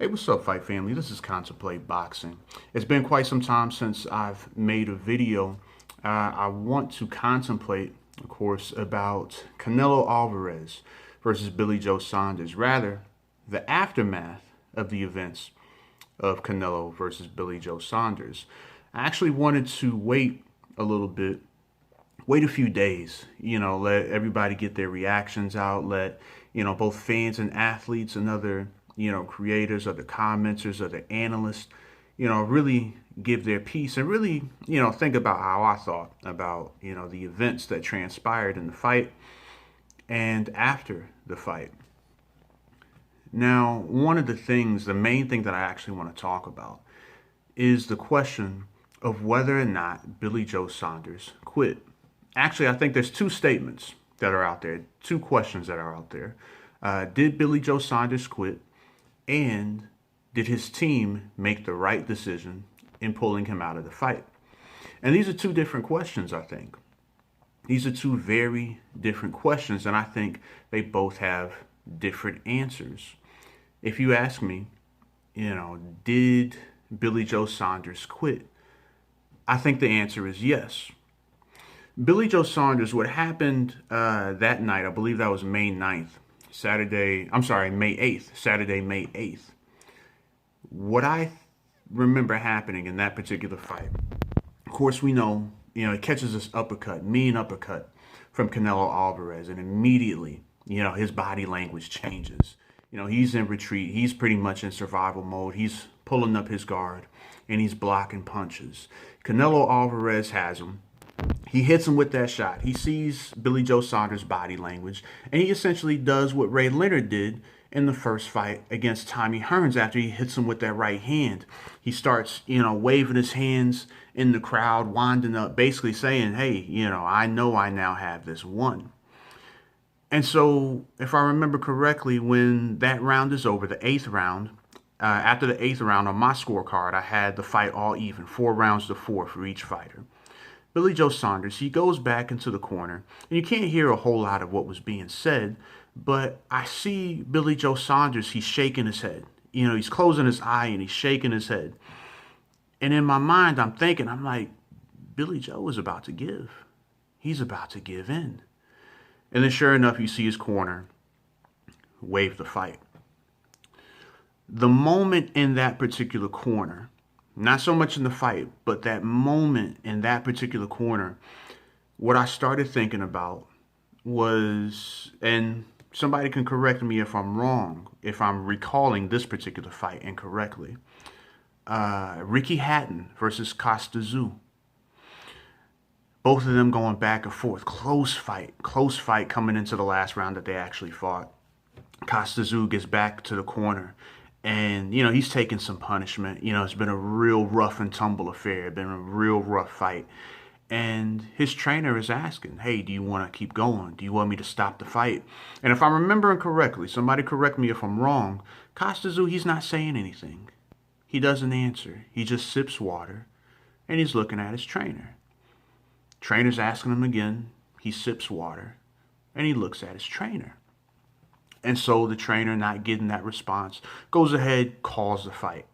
Hey, what's up, Fight Family? This is Contemplate Boxing. It's been quite some time since I've made a video. I want to contemplate, of course, about Canelo Alvarez versus Billy Joe Saunders. Rather, the aftermath of the events of Canelo versus Billy Joe Saunders. I actually wanted to wait a little bit, wait a few days, let everybody get their reactions out, let, both fans and athletes and other, creators, other commenters, other analysts, really give their piece and really, think about how I thought about, the events that transpired in the fight and after the fight. Now, one of the things, the main thing that I actually want to talk about is the question of whether or not Billy Joe Saunders quit. Actually, I think there's two statements that are out there, two questions that are out there. Did Billy Joe Saunders quit? And did his team make the right decision in pulling him out of the fight? And these are two different questions, I think. These are two very different questions, and I think they both have different answers. If you ask me, did Billy Joe Saunders quit? I think the answer is yes. Billy Joe Saunders, what happened that night, I believe that was May 9th, May 8th, Saturday, May 8th. What I remember happening in that particular fight, of course, we know, it catches this uppercut, mean uppercut from Canelo Alvarez, and immediately, his body language changes. He's in retreat. He's pretty much in survival mode. He's pulling up his guard, and he's blocking punches. Canelo Alvarez has him. He hits him with that shot. He sees Billy Joe Saunders' body language, and he essentially does what Ray Leonard did in the first fight against Tommy Hearns after he hits him with that right hand. He starts, waving his hands in the crowd, winding up, basically saying, hey, I know I now have this one. And so, if I remember correctly, when that round is over, the eighth round, after the eighth round on my scorecard, I had the fight all even, 4 rounds to 4 for each fighter. Billy Joe Saunders, he goes back into the corner, and you can't hear a whole lot of what was being said, but I see Billy Joe Saunders, he's shaking his head. He's closing his eye and he's shaking his head. And in my mind, I'm like, Billy Joe is about to give. He's about to give in. And then sure enough, you see his corner wave the fight. The moment in that particular corner, not so much in the fight, but that moment in that particular corner, what I started thinking about was, and somebody can correct me if I'm wrong, if I'm recalling this particular fight incorrectly, Ricky Hatton versus Costa Tszyu. Both of them going back and forth. Close fight coming into the last round that they actually fought. Costa Tszyu gets back to the corner. And, he's taking some punishment. It's been a real rough and tumble affair. It's been a real rough fight. And his trainer is asking, hey, do you want to keep going? Do you want me to stop the fight? And if I'm remembering correctly, somebody correct me if I'm wrong, Costa Tszyu, he's not saying anything. He doesn't answer. He just sips water, and he's looking at his trainer. Trainer's asking him again. He sips water, and he looks at his trainer. And so the trainer, not getting that response, goes ahead, calls the fight.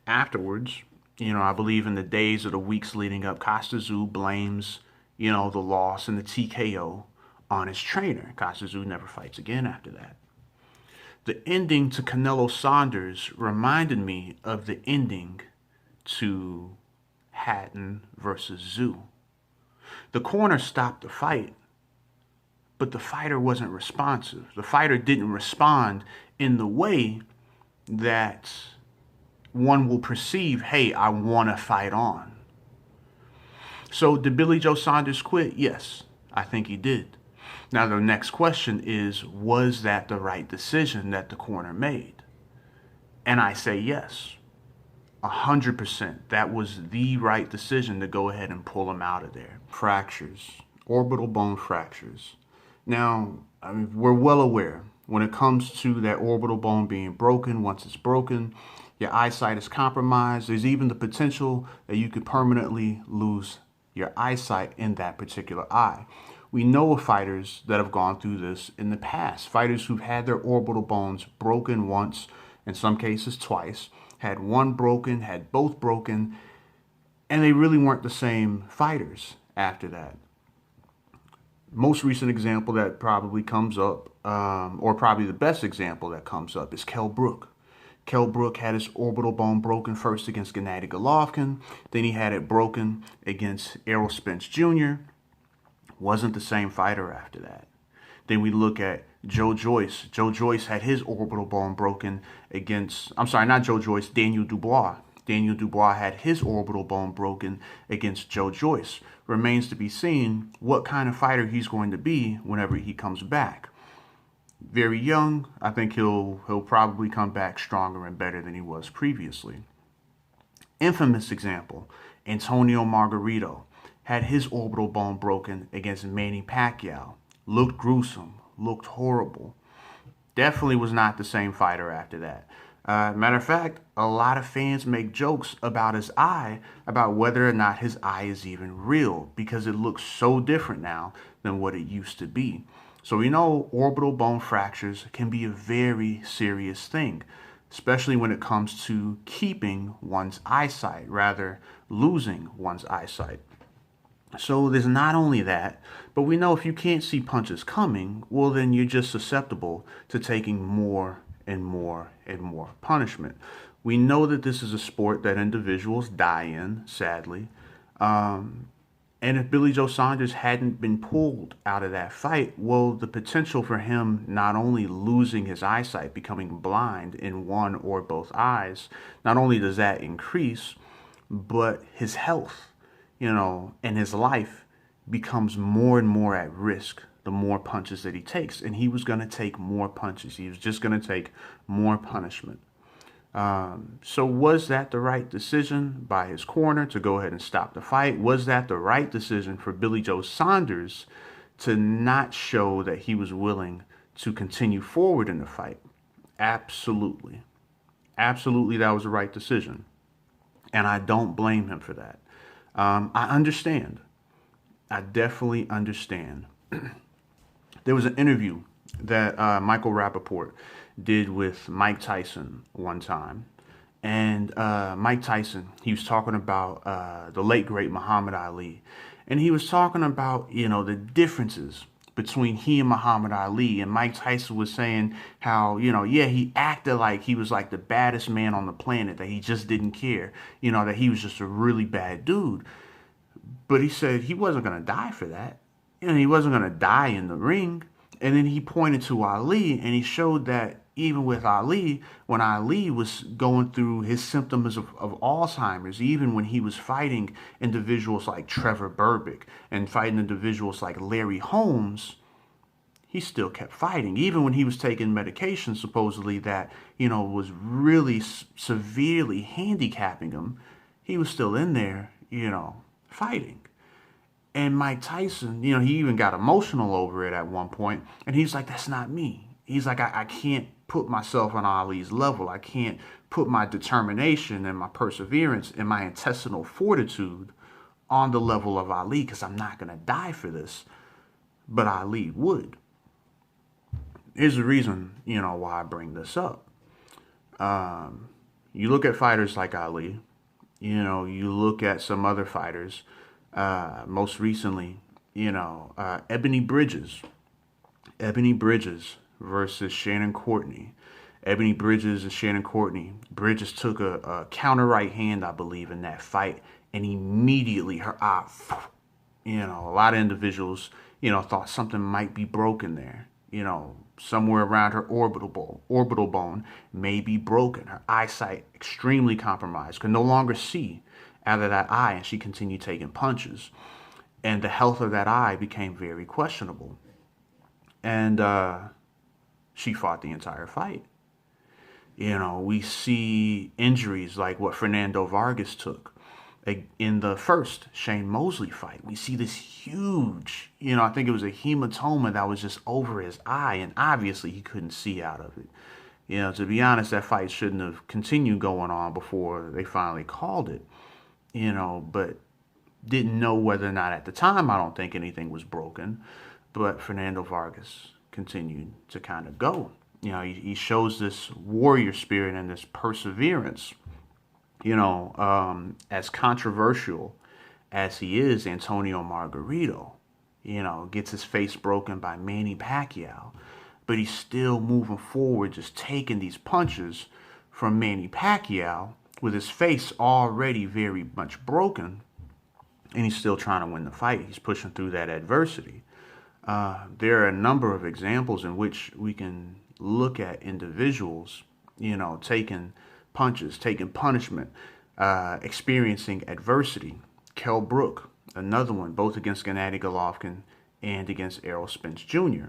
Afterwards, I believe in the days or the weeks leading up, Costa Tszyu blames, the loss and the TKO on his trainer. Costa Tszyu never fights again after that. The ending to Canelo Saunders reminded me of the ending to Hatton versus Tszyu. The corner stopped the fight, but the fighter wasn't responsive. The fighter didn't respond in the way that one will perceive, hey, I want to fight on. So did Billy Joe Saunders quit? Yes, I think he did. Now the next question is, was that the right decision that the corner made? And I say yes, 100%. That was the right decision to go ahead and pull him out of there. Fractures, orbital bone fractures. Now, we're well aware when it comes to that orbital bone being broken, once it's broken, your eyesight is compromised. There's even the potential that you could permanently lose your eyesight in that particular eye. We know of fighters that have gone through this in the past, fighters who've had their orbital bones broken once in some cases twice, had one broken, had both broken, and they really weren't the same fighters after that. Most recent example that probably comes up, or probably the best example that comes up, is Kell Brook. Kell Brook had his orbital bone broken first against Gennady Golovkin. Then he had it broken against Errol Spence Jr. Wasn't the same fighter after that. Then we look at Joe Joyce. Joe Joyce had his orbital bone broken against, I'm sorry, not Joe Joyce, Daniel Dubois. Daniel Dubois had his orbital bone broken against Joe Joyce. Remains to be seen what kind of fighter he's going to be whenever he comes back. Very young. I think he'll probably come back stronger and better than he was previously. Infamous example, Antonio Margarito had his orbital bone broken against Manny Pacquiao. Looked gruesome, looked horrible. Definitely was not the same fighter after that. Matter of fact, a lot of fans make jokes about his eye, about whether or not his eye is even real, because it looks so different now than what it used to be. So we know orbital bone fractures can be a very serious thing, especially when it comes to keeping one's eyesight, rather losing one's eyesight. So there's not only that, but we know if you can't see punches coming, well, then you're just susceptible to taking more and more and more punishment. We know that this is a sport that individuals die in, sadly. And if Billy Joe Saunders hadn't been pulled out of that fight, well, the potential for him not only losing his eyesight, becoming blind in one or both eyes, not only does that increase, but his health, and his life becomes more and more at risk the more punches that he takes. And he was going to take more punches. He was just going to take more punishment. So was that the right decision by his corner to go ahead and stop the fight? Was that the right decision for Billy Joe Saunders to not show that he was willing to continue forward in the fight? Absolutely. Absolutely, that was the right decision. And I don't blame him for that. I understand. I definitely understand. There was an interview that Michael Rappaport did with Mike Tyson one time. And Mike Tyson, he was talking about the late, great Muhammad Ali. And he was talking about, the differences between he and Muhammad Ali. And Mike Tyson was saying how, he acted like he was like the baddest man on the planet, that he just didn't care, that he was just a really bad dude. But he said he wasn't going to die for that. He wasn't going to die in the ring. And then he pointed to Ali, and he showed that even with Ali, when Ali was going through his symptoms of Alzheimer's, even when he was fighting individuals like Trevor Berbick and fighting individuals like Larry Holmes, he still kept fighting. Even when he was taking medication, supposedly, that, was really severely handicapping him, he was still in there, fighting. And Mike Tyson, he even got emotional over it at one point. And he's like, that's not me. He's like, I can't put myself on Ali's level. I can't put my determination and my perseverance and my intestinal fortitude on the level of Ali, because I'm not going to die for this. But Ali would. Here's the reason, why I bring this up. You look at fighters like Ali, you look at some other fighters. Most recently, Ebony Bridges versus Shannon Courtney. Ebony Bridges and Shannon Courtney. Bridges took a counter right hand, I believe, in that fight, and immediately her eye, a lot of individuals, thought something might be broken there. Somewhere around her orbital bone may be broken. Her eyesight extremely compromised, could no longer see out of that eye, and she continued taking punches. And the health of that eye became very questionable. And she fought the entire fight. We see injuries like what Fernando Vargas took in the first Shane Mosley fight. We see this huge, I think it was a hematoma that was just over his eye, and obviously he couldn't see out of it. To be honest, that fight shouldn't have continued going on before they finally called it. But didn't know whether or not at the time, I don't think anything was broken. But Fernando Vargas continued to kind of go. He shows this warrior spirit and this perseverance. As controversial as he is, Antonio Margarito, gets his face broken by Manny Pacquiao, but he's still moving forward, just taking these punches from Manny Pacquiao with his face already very much broken, and he's still trying to win the fight. He's pushing through that adversity. There are a number of examples in which we can look at individuals, taking punches, taking punishment, experiencing adversity. Kell Brook, another one, both against Gennady Golovkin and against Errol Spence Jr.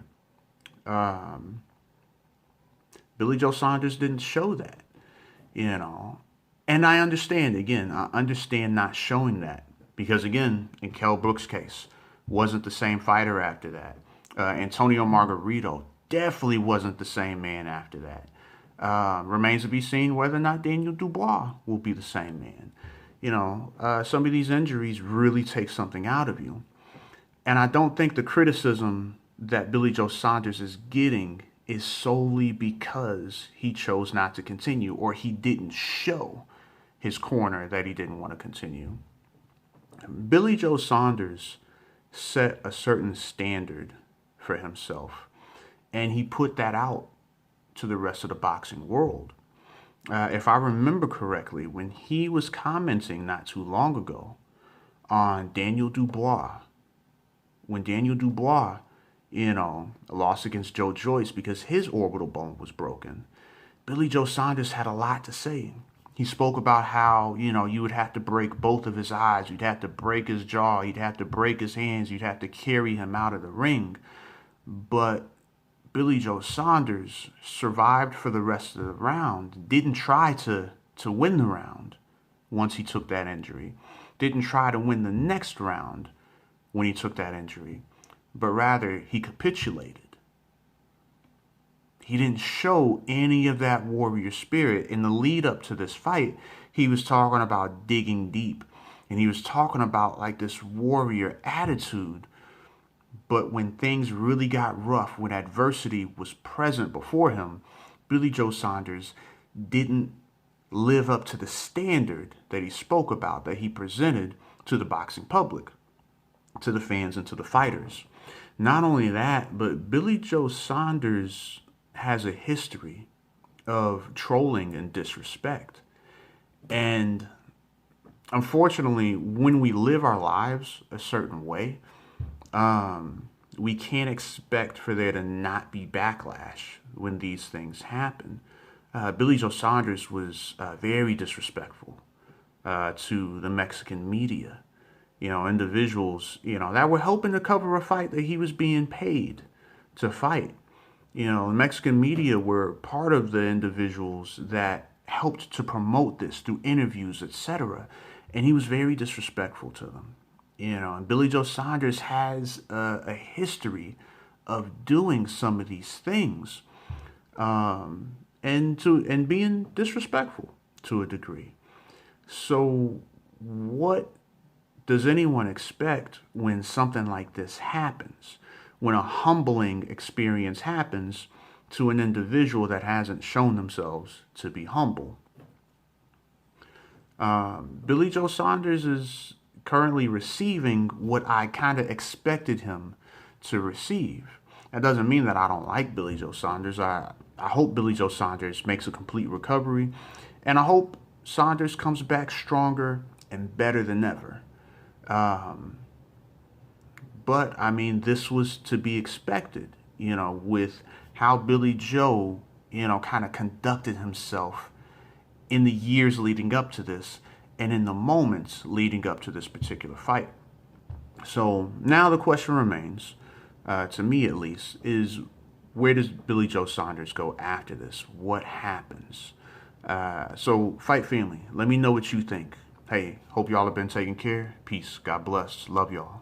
Billy Joe Saunders didn't show that, And I understand not showing that. Because again, in Kell Brook's case, wasn't the same fighter after that. Antonio Margarito definitely wasn't the same man after that. Remains to be seen whether or not Daniel Dubois will be the same man. Some of these injuries really take something out of you. And I don't think the criticism that Billy Joe Saunders is getting is solely because he chose not to continue or he didn't show his corner that he didn't want to continue. Billy Joe Saunders set a certain standard for himself, and he put that out to the rest of the boxing world. If I remember correctly, when he was commenting not too long ago on Daniel Dubois, when Daniel Dubois, lost against Joe Joyce because his orbital bone was broken, Billy Joe Saunders had a lot to say. He spoke about how, you would have to break both of his eyes. You'd have to break his jaw. You'd have to break his hands. You'd have to carry him out of the ring. But Billy Joe Saunders survived for the rest of the round. Didn't try to win the round once he took that injury. Didn't try to win the next round when he took that injury. But rather, he capitulated. He didn't show any of that warrior spirit. In the lead up to this fight, he was talking about digging deep. And he was talking about like this warrior attitude. But when things really got rough, when adversity was present before him, Billy Joe Saunders didn't live up to the standard that he spoke about, that he presented to the boxing public, to the fans and to the fighters. Not only that, but Billy Joe Saunders has a history of trolling and disrespect. And unfortunately, when we live our lives a certain way, we can't expect for there to not be backlash when these things happen. Billy Joe Saunders was very disrespectful to the Mexican media. Individuals, that were helping to cover a fight that he was being paid to fight. The Mexican media were part of the individuals that helped to promote this through interviews, etc. And he was very disrespectful to them. And Billy Joe Saunders has a history of doing some of these things, and being disrespectful to a degree. So what does anyone expect when something like this happens? When a humbling experience happens to an individual that hasn't shown themselves to be humble? Billy Joe Saunders is currently receiving what I kind of expected him to receive. That doesn't mean that I don't like Billy Joe Saunders. I hope Billy Joe Saunders makes a complete recovery, and I hope Saunders comes back stronger and better than ever. But, this was to be expected, with how Billy Joe, kind of conducted himself in the years leading up to this and in the moments leading up to this particular fight. So now the question remains, to me at least, is where does Billy Joe Saunders go after this? What happens? So, Fight Family, let me know what you think. Hey, hope y'all have been taking care. Peace. God bless. Love y'all.